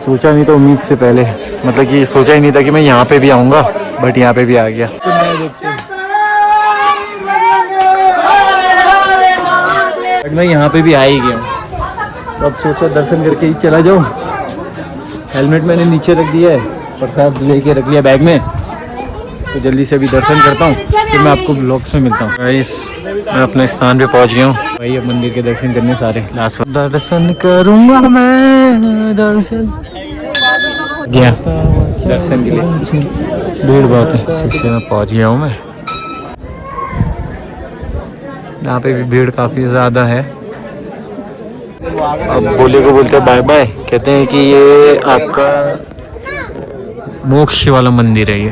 सोचा नहीं था उम्मीद से पहले, मतलब कि सोचा ही नहीं था कि मैं यहाँ पे भी आऊँगा, बट यहाँ पे भी आ गया। तो मैं यहाँ पे भी आ ही गया हूँ, तो अब सोचा दर्शन करके ही चला जाऊँ। हेलमेट मैंने नीचे रख दिया है, प्रसाद लेके रख लिया बैग में, तो जल्दी से अभी दर्शन करता हूँ, फिर मैं आपको ब्लॉग्स में मिलता हूँ। गाइस मैं अपने स्थान पे पहुँच गया हूँ भाई, अब मंदिर के दर्शन करने सारे लास्ट दर्शन करूँगा मैं, दर्शन गया दर्शन के लिए भीड़ बहुत है, इसलिए मैं पहुँच गया हूँ। मैं यहाँ पे भी भीड़ काफ़ी ज़्यादा है। अब बोले को बोलते हैं बाय बाय, कहते हैं कि ये आपका मोक्ष वाला मंदिर है, ये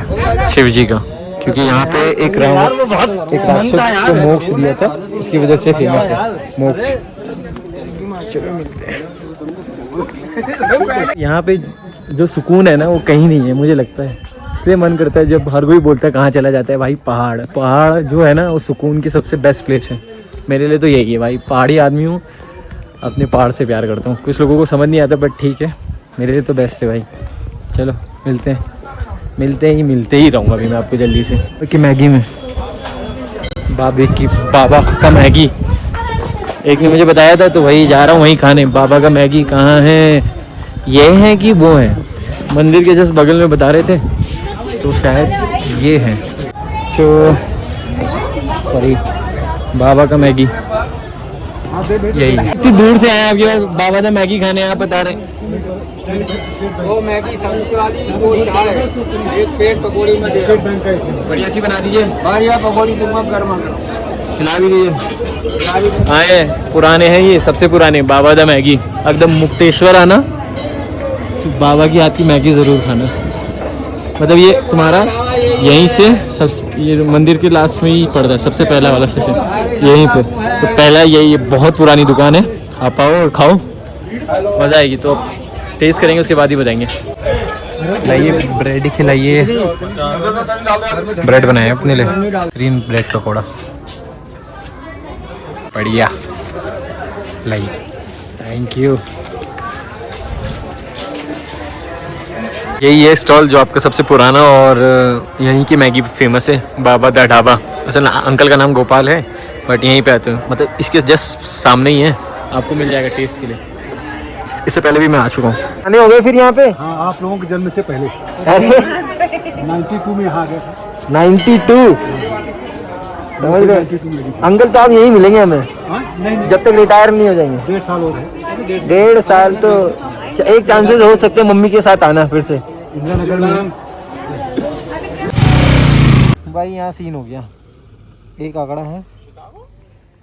शिव जी का, क्योंकि यहाँ पे एक राक्षस को मोक्ष दिया था, इसकी वजह से फेमस है मोक्ष। चलो मिलते हैं। यहाँ पे जो सुकून है ना वो कहीं नहीं है मुझे लगता है, इसलिए मन करता है जब हर कोई बोलता है कहाँ चला जाता है भाई, पहाड़ जो है ना वो सुकून की सबसे बेस्ट प्लेस है। मेरे लिए तो यही है भाई, पहाड़ी आदमी हूँ, अपने पहाड़ से प्यार करता हूँ। कुछ लोगों को समझ नहीं आता बट ठीक है, मेरे लिए तो बेस्ट है भाई। चलो मिलते ही रहूँगा अभी मैं आपको जल्दी से। कि मैगी में बाबा का मैगी एक ने मुझे बताया था, तो वही जा रहा हूँ वहीं खाने। बाबा का मैगी कहाँ है, ये है कि वो है, मंदिर के जस्ट बगल में बता रहे थे, तो शायद ये है। सॉरी बाबा का मैगी यही। इतनी दूर से आए आपके पास बाबा का मैगी खाने, आप बता रहे वो मैगी सब्जी वाली, वो चार है, एक पेट पकौड़ी में बढ़िया सी बना दीजिए। बढ़िया पकौड़ी दूंगा गर्मा गर्म, खिला भी दीजिए। आए पुराने हैं ये, सबसे पुराने बाबा दा मैगी, एकदम मुक्तेश्वर आना तो बाबा की हाथ की मैगी ज़रूर खाना। मतलब ये तुम्हारा यहीं से सब, ये मंदिर के लास्ट में ही पड़ता है, सबसे पहला वाला स्टेशन यहीं पे, तो पहला यही बहुत पुरानी दुकान है। आप आओ और खाओ, मज़ा आएगी। तो टेस्ट करेंगे उसके बाद ही बताएंगे। लाइए ब्रेड खिलाइए, ब्रेड बनाए अपने लिए, ग्रीन ब्रेड पकौड़ा बढ़िया, लाइए थैंक यू। यही है स्टॉल जो आपका सबसे पुराना और यहीं की मैगी फेमस है, बाबा दा ढाबा। असल अंकल का नाम गोपाल है, बट यहीं पे आते हैं, मतलब इसके जस्ट सामने ही है, आपको मिल जाएगा टेस्ट के लिए। इससे पहले भी मैं आ चुका हूँ। आने हो गए फिर यहाँ पे? हाँ, आप लोगों के जन्म से पहले 92 में यहाँ गए थे। 92 समझ रहे अंकल, तो आप यही मिलेंगे हमें नहीं, जब तक रिटायर नहीं हो जाएंगे। 1.5 साल हो गए। 1.5 साल तो एक चांसेस हो सकते हैं मम्मी के साथ आना फिर से। इंदिरा नगर में भाई यहाँ सीन हो गया, एक आंकड़ा है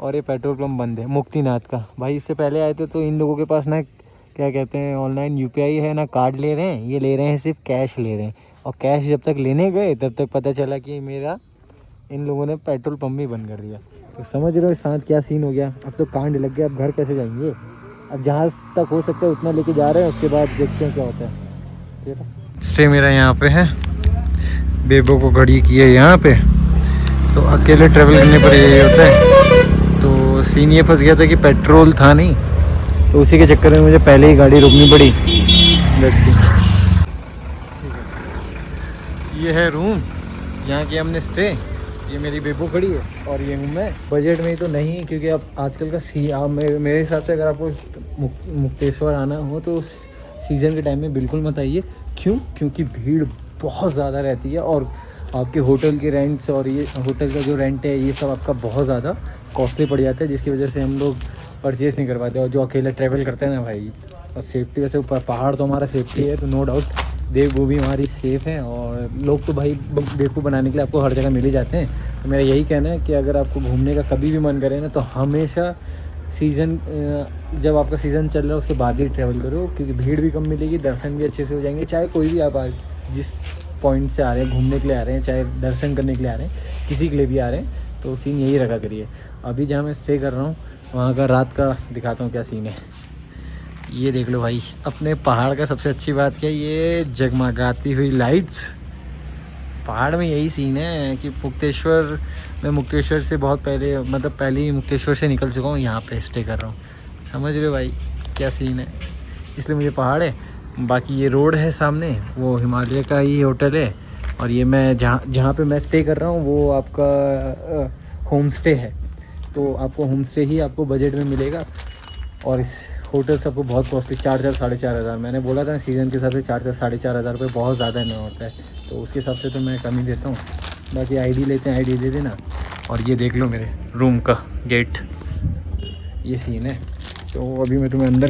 और ये पेट्रोल पंप बंद है मुक्तिनाथ का। भाई इससे पहले आए थे तो इन लोगों के पास ना क्या कहते हैं ऑनलाइन यूपीआई है ना, कार्ड ले रहे हैं, ये ले रहे हैं सिर्फ कैश ले रहे हैं। और कैश जब तक लेने गए तब तक पता चला कि मेरा इन लोगों ने पेट्रोल पंप भी बंद कर दिया। तो समझ रहे हो साथ क्या सीन हो गया। अब तो कांड लग गया, अब घर कैसे जाएंगे। अब जहाँ तक हो सकता है उतना लेके जा रहे हैं, उसके बाद देखते हैं क्या होता है। स्टे मेरा यहाँ पे है, बेबो को खड़ी की है यहाँ पे, तो अकेले ट्रैवल करने पर यही होता है। तो सीन ये फंस गया था कि पेट्रोल था नहीं, तो उसी के चक्कर में मुझे पहले ही गाड़ी रोकनी पड़ी। ये है रूम, यहाँ की हमने स्टे, ये मेरी बेबो खड़ी है और ये हूँ मैं। बजट में ही तो नहीं है, क्योंकि अब आजकल का मेरे हिसाब से अगर आपको मुक्तेश्वर आना हो तो सीज़न के टाइम में बिल्कुल मत आइए। क्यों? क्योंकि भीड़ बहुत ज़्यादा रहती है और आपके होटल के रेंट्स और ये होटल का जो रेंट है ये सब आपका बहुत ज़्यादा कॉस्टली पड़ जाता है, जिसकी वजह से हम लोग परचेज़ नहीं कर पाते। और जो अकेले ट्रैवल करते हैं ना भाई, और सेफ्टी वैसे पहाड़ तो हमारा सेफ्टी है, तो नो डाउट देवभूमि हमारी सेफ़ है। और लोग तो भाई बेवकूफ़ बनाने के लिए आपको हर जगह मिल ही जाते हैं। तो मेरा यही कहना है कि अगर आपको घूमने का कभी भी मन करे ना, तो हमेशा सीज़न जब आपका सीज़न चल रहा है उसके बाद ही ट्रैवल करो, क्योंकि भीड़ भी कम मिलेगी, दर्शन भी अच्छे से हो जाएंगे। चाहे कोई भी आप जिस पॉइंट से आ रहे हैं, घूमने के लिए आ रहे हैं, चाहे दर्शन करने के लिए आ रहे हैं, किसी के लिए भी आ रहे हैं, तो सीन यही रखा करिए। अभी जहाँ मैं स्टे कर रहा हूँ वहाँ का रात का दिखाता हूँ क्या सीन है। ये देख लो भाई, अपने पहाड़ का सबसे अच्छी बात क्या है, ये जगमगाती हुई लाइट्स। पहाड़ में यही सीन है कि मैं मुक्तेश्वर से बहुत पहले, पहले ही मुक्तेश्वर से निकल चुका हूँ, यहाँ पे स्टे कर रहा हूँ। समझ रहे हो भाई क्या सीन है। इसलिए मुझे पहाड़ है। बाकी ये रोड है सामने, वो हिमालय का ही होटल है। और ये मैं जहाँ पे मैं स्टे कर रहा हूँ वो आपका होम स्टे है। तो आपको होम स्टे ही आपको बजट में मिलेगा। और इस होटल सबको बहुत कॉस्टली 4,000 4,500। मैंने बोला था सीज़न के हिसाब से 4,000 4,500 रुपये बहुत ज़्यादा ना होता है, तो उसके हिसाब से तो मैं कम ही देता हूँ। बाकी आईडी लेते हैं, आईडी दे देना। और ये देख लो मेरे रूम का गेट, ये सीन है। तो अभी मैं तुम्हें अंदर